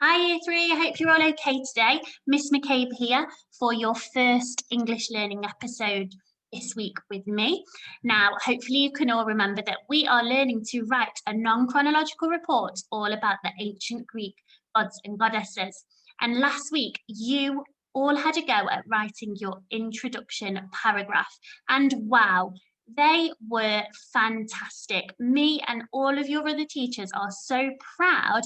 Hi Year 3, I hope you're all okay today. Miss McCabe here for your first English learning episode this week with me. Now, hopefully you can all remember that we are learning to write a non-chronological report all about the ancient Greek gods and goddesses. And last week, you all had a go at writing your introduction paragraph. And wow, they were fantastic. Me and all of your other teachers are so proud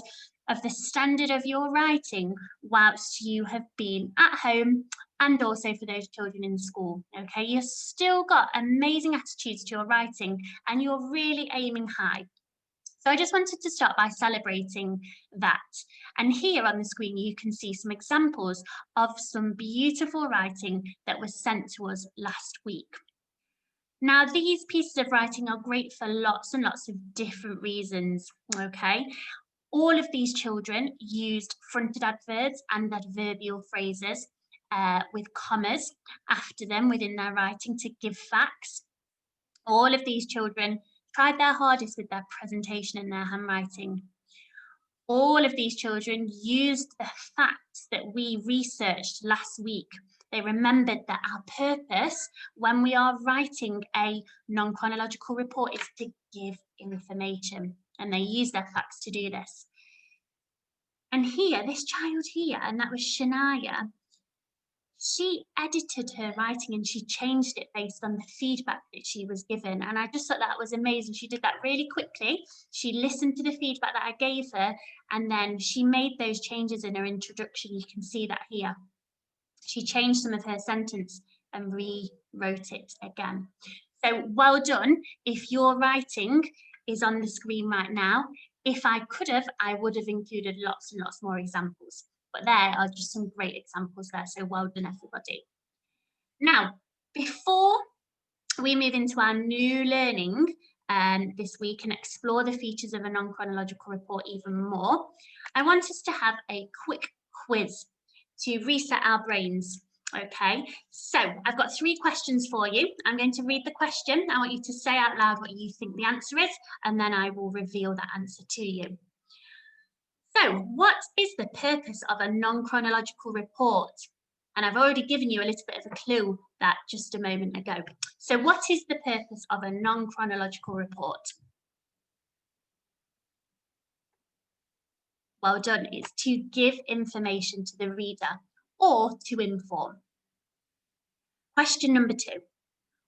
of the standard of your writing whilst you have been at home and also for those children in school. Okay, you've still got amazing attitudes to your writing and you're really aiming high. So I just wanted to start by celebrating that. And here on the screen, you can see some examples of some beautiful writing that was sent to us last week. Now, these pieces of writing are great for lots and lots of different reasons, okay? All of these children used fronted adverbs and adverbial phrases with commas after them within their writing to give facts. All of these children tried their hardest with their presentation and their handwriting. All of these children used the facts that we researched last week. They remembered that our purpose when we are writing a non-chronological report is to give information, and they use their facts to do this. And here, this child here, and that was Shania, she edited her writing and she changed it based on the feedback that she was given. And I just thought that was amazing. She did that really quickly. She listened to the feedback that I gave her, and then she made those changes in her introduction. You can see that here. She changed some of her sentence and rewrote it again. So well done. If your writing is on the screen right now, if I could have, I would have included lots and lots more examples. But there are just some great examples there. So well done, everybody. Now, before we move into our new learning this week and explore the features of a non-chronological report even more, I want us to have a quick quiz to reset our brains. Okay, so I've got 3 questions for you. I'm going to read the question. I want you to say out loud what you think the answer is, and then I will reveal that answer to you. So, what is the purpose of a non-chronological report? And I've already given you a little bit of a clue that just a moment ago. So, what is the purpose of a non-chronological report? Well done. It's to give information to the reader or to inform. Question number 2.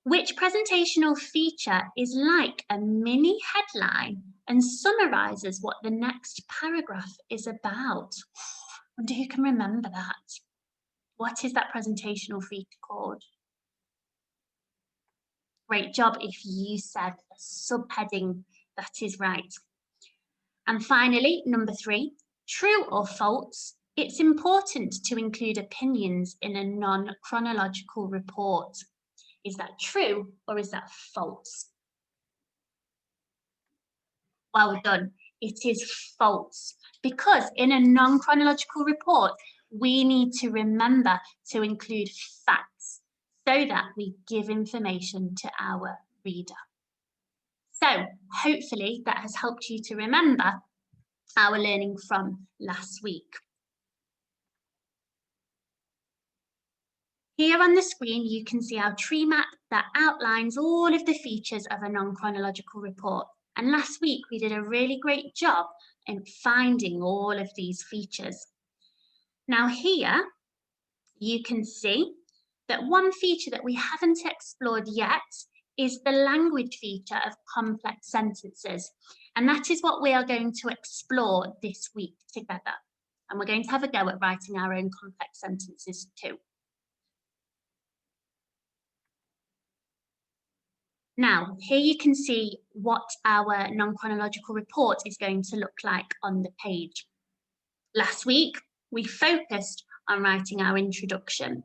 Which presentational feature is like a mini headline and summarises what the next paragraph is about? I wonder who can remember that. What is that presentational feature called? Great job if you said a subheading. That is right. And finally, number 3, true or false, it's important to include opinions in a non-chronological report. Is that true or is that false? Well done. It is false, because in a non-chronological report, we need to remember to include facts so that we give information to our reader. So hopefully that has helped you to remember our learning from last week. Here on the screen, you can see our tree map that outlines all of the features of a non-chronological report. And last week, we did a really great job in finding all of these features. Now here, you can see that one feature that we haven't explored yet is the language feature of complex sentences. And that is what we are going to explore this week together. And we're going to have a go at writing our own complex sentences too. Now, here you can see what our non-chronological report is going to look like on the page. Last week, we focused on writing our introduction.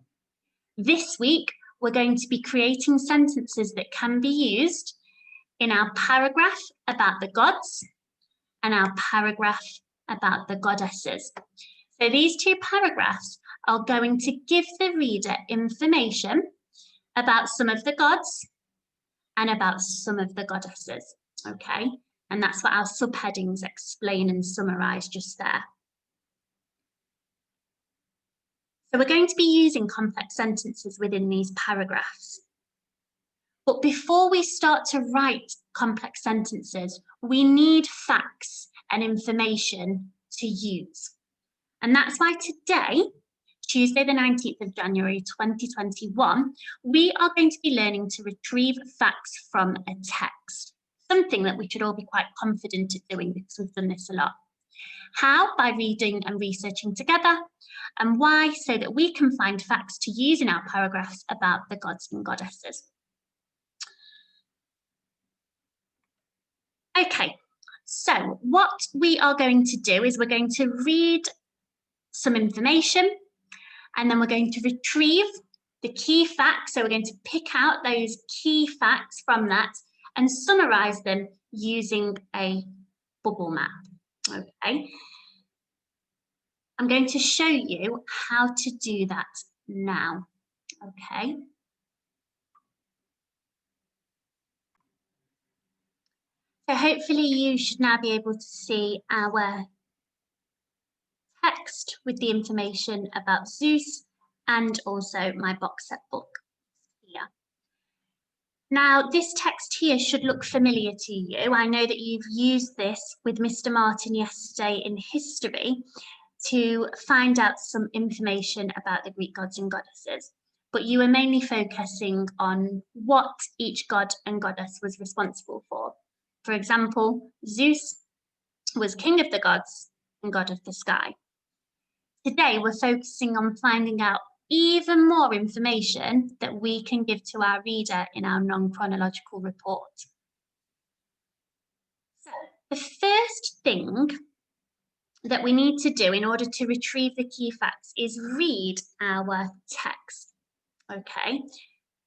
This week, we're going to be creating sentences that can be used in our paragraph about the gods and our paragraph about the goddesses. So these 2 paragraphs are going to give the reader information about some of the gods and about some of the goddesses, okay? And that's what our subheadings explain and summarise just there. So we're going to be using complex sentences within these paragraphs. But before we start to write complex sentences, we need facts and information to use. And that's why today, Tuesday the 19th of January 2021, we are going to be learning to retrieve facts from a text, something that we should all be quite confident at doing because we've done this a lot. How? By reading and researching together. And why? So that we can find facts to use in our paragraphs about the gods and goddesses. Okay, so what we are going to do is we're going to read some information and then we're going to retrieve the key facts. So we're going to pick out those key facts from that and summarize them using a bubble map. Okay. I'm going to show you how to do that now. Okay. So hopefully you should now be able to see our text with the information about Zeus and also my box set book here. Now, this text here should look familiar to you. I know that you've used this with Mr. Martin yesterday in history to find out some information about the Greek gods and goddesses, but you were mainly focusing on what each god and goddess was responsible for. For example, Zeus was king of the gods and god of the sky. Today, we're focusing on finding out even more information that we can give to our reader in our non-chronological report. So, the first thing that we need to do in order to retrieve the key facts is read our text. Okay.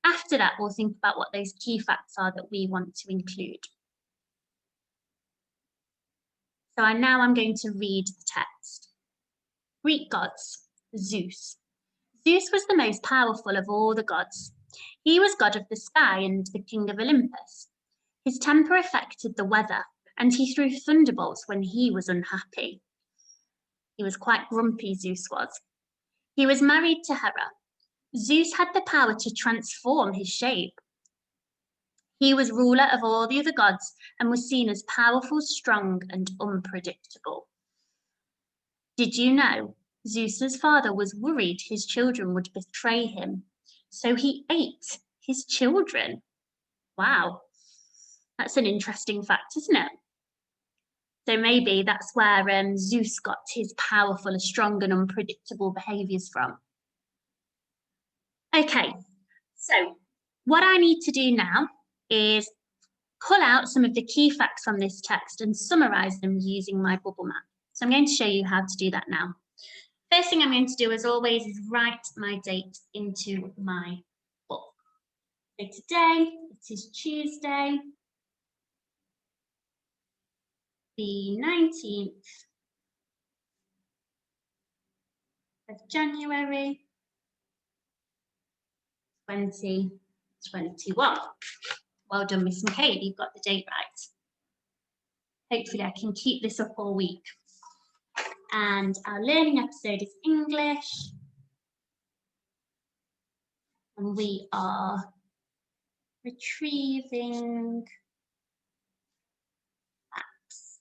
After that, we'll think about what those key facts are that we want to include. So now I'm going to read the text. Greek gods, Zeus. Zeus was the most powerful of all the gods. He was god of the sky and the king of Olympus. His temper affected the weather, and he threw thunderbolts when he was unhappy. He was quite grumpy, Zeus was. He was married to Hera. Zeus had the power to transform his shape. He was ruler of all the other gods and was seen as powerful, strong, and unpredictable. Did you know Zeus's father was worried his children would betray him, so he ate his children? Wow, that's an interesting fact, isn't it? So maybe that's where Zeus got his powerful, strong, and unpredictable behaviours from. Okay, so what I need to do now is pull out some of the key facts from this text and summarise them using my bubble map. So I'm going to show you how to do that now. First thing I'm going to do, as always, is write my date into my book. So today, it is Tuesday, the 19th of January, 2021. Well done, Miss McCabe, you've got the date right. Hopefully I can keep this up all week. And our learning episode is English. And we are retrieving facts.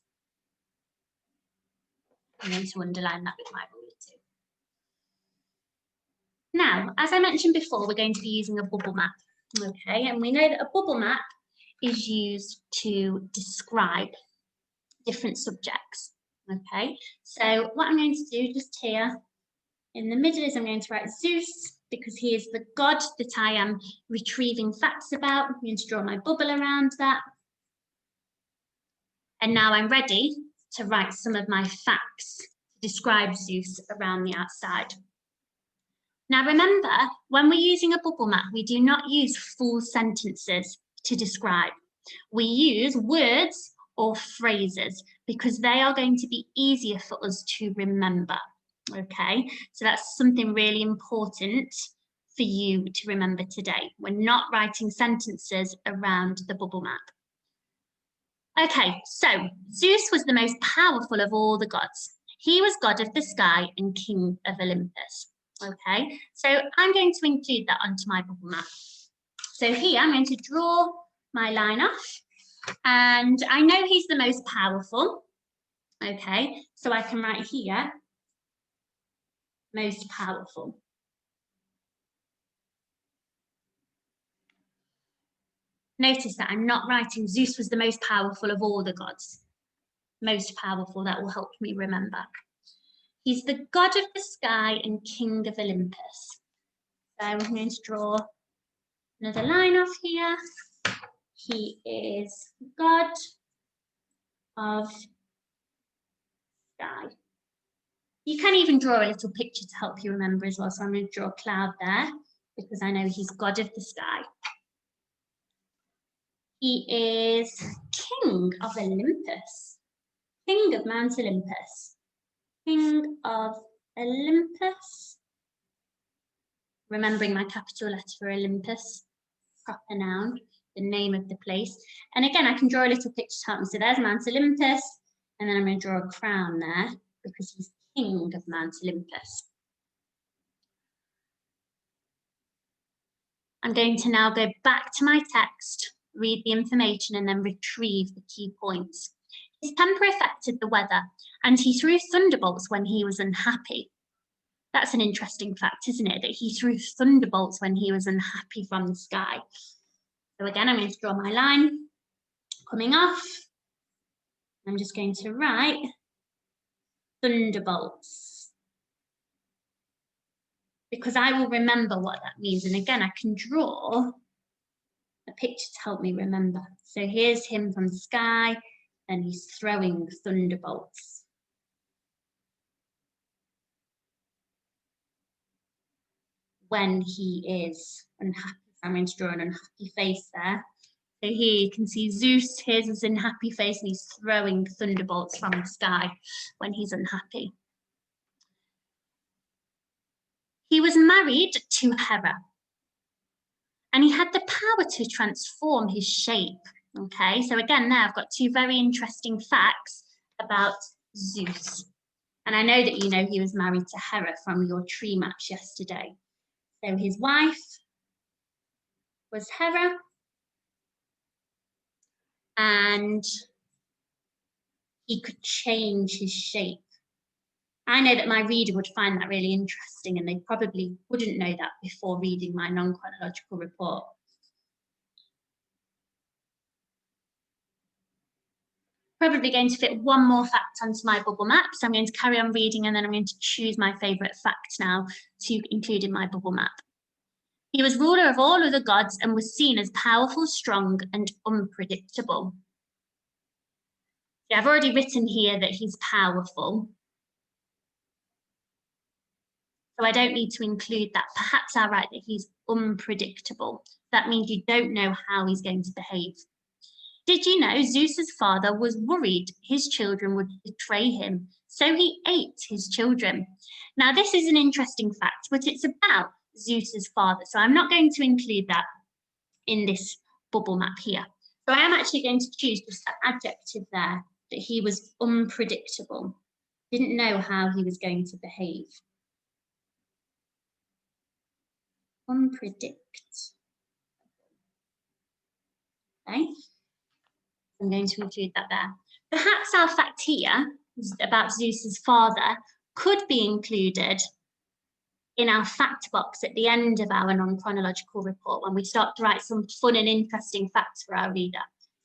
I'm going to underline that with my ruler too. Now, as I mentioned before, we're going to be using a bubble map. Okay, and we know that a bubble map is used to describe different subjects. Okay, so what I'm going to do just here in the middle is I'm going to write Zeus because he is the god that I am retrieving facts about. I'm going to draw my bubble around that. And now I'm ready to write some of my facts to describe Zeus around the outside. Now remember, when we're using a bubble map, we do not use full sentences to describe. We use words or phrases because they are going to be easier for us to remember. Okay, so that's something really important for you to remember today. We're not writing sentences around the bubble map. Okay, so Zeus was the most powerful of all the gods. He was god of the sky and king of Olympus. Okay, so I'm going to include that onto my bubble map. So here I'm going to draw my line off, and I know he's the most powerful. Okay, so I can write here, most powerful. Notice that I'm not writing Zeus was the most powerful of all the gods. Most powerful, that will help me remember. He's the god of the sky and king of Olympus. So I'm going to draw another line off here. He is god of sky. You can even draw a little picture to help you remember as well. So I'm going to draw a cloud there because I know he's god of the sky. He is king of Olympus. King of Mount Olympus. King of Olympus. Remembering my capital letter for Olympus, proper noun, the name of the place. And again, I can draw a little picture to help me. So there's Mount Olympus, and then I'm going to draw a crown there because he's king of Mount Olympus. I'm going to now go back to my text, read the information, and then retrieve the key points. His temper affected the weather, and he threw thunderbolts when he was unhappy. That's an interesting fact, isn't it? That he threw thunderbolts when he was unhappy from the sky. So again, I'm going to draw my line coming off. I'm just going to write thunderbolts, because I will remember what that means. And again, I can draw a picture to help me remember. So here's him from the sky, and he's throwing thunderbolts. When he is unhappy. I'm going to draw an unhappy face there. So here you can see Zeus, here's his unhappy face, and he's throwing thunderbolts from the sky when he's unhappy. He was married to Hera, and he had the power to transform his shape. Okay, so again, there I've got two very interesting facts about Zeus. And I know that you know he was married to Hera from your tree maps yesterday. So his wife was Hera, and he could change his shape. I know that my reader would find that really interesting, and they probably wouldn't know that before reading my non-chronological report. Probably going to fit one more fact onto my bubble map, so I'm going to carry on reading, and then I'm going to choose my favourite fact now to include in my bubble map. He was ruler of all other gods and was seen as powerful, strong, and unpredictable. Yeah, I've already written here that he's powerful, so I don't need to include that. Perhaps I'll write that he's unpredictable. That means you don't know how he's going to behave. Did you know Zeus's father was worried his children would betray him, so he ate his children? Now, this is an interesting fact, but it's about Zeus's father, so I'm not going to include that in this bubble map here. So I am actually going to choose just that adjective there, that he was unpredictable, didn't know how he was going to behave. Unpredict. Okay, I'm going to include that there. Perhaps our fact here about Zeus's father could be included in our fact box at the end of our non-chronological report when we start to write some fun and interesting facts for our reader.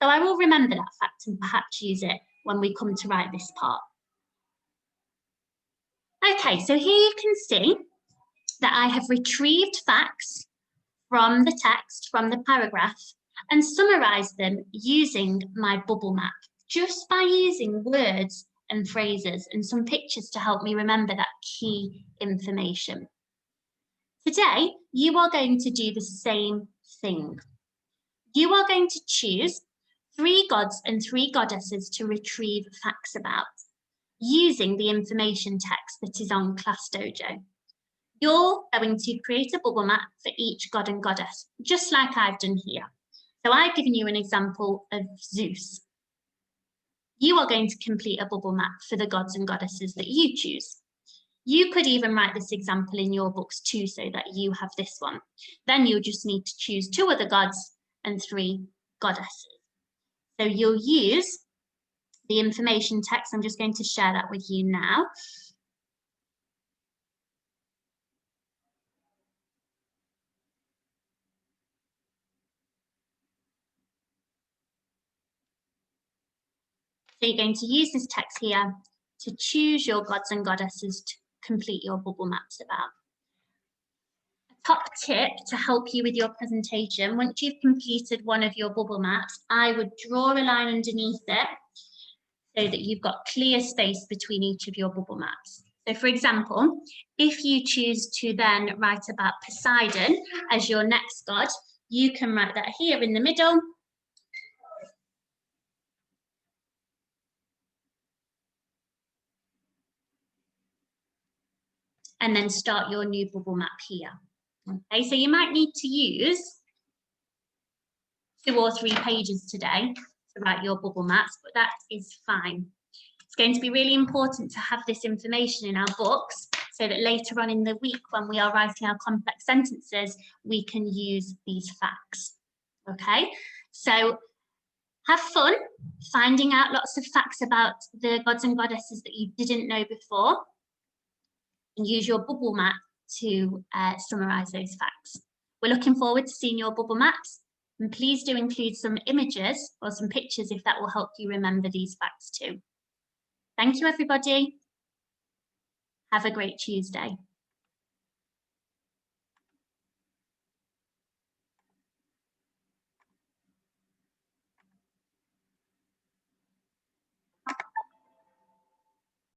So I will remember that fact and perhaps use it when we come to write this part. Okay, so here you can see that I have retrieved facts from the text, from the paragraph, and summarised them using my bubble map, just by using words and phrases and some pictures to help me remember that key information. Today, you are going to do the same thing. You are going to choose 3 gods and 3 goddesses to retrieve facts about, using the information text that is on Class Dojo. You're going to create a bubble map for each god and goddess, just like I've done here. So I've given you an example of Zeus. You are going to complete a bubble map for the gods and goddesses that you choose. You could even write this example in your books too, so that you have this one. Then you'll just need to choose 2 other gods and 3 goddesses. So you'll use the information text. I'm just going to share that with you now. So you're going to use this text here to choose your gods and goddesses to complete your bubble maps about. A top tip to help you with your presentation, once you've completed one of your bubble maps, I would draw a line underneath it so that you've got clear space between each of your bubble maps. So for example, if you choose to then write about Poseidon as your next god, you can write that here in the middle. And then start your new bubble map here. Okay, so you might need to use 2 or 3 pages today to write your bubble maps, but that is fine. It's going to be really important to have this information in our books so that later on in the week when we are writing our complex sentences, we can use these facts. Okay, so have fun finding out lots of facts about the gods and goddesses that you didn't know before, and use your bubble map to summarise those facts. We're looking forward to seeing your bubble maps, and please do include some images or some pictures if that will help you remember these facts too. Thank you, everybody. Have a great Tuesday.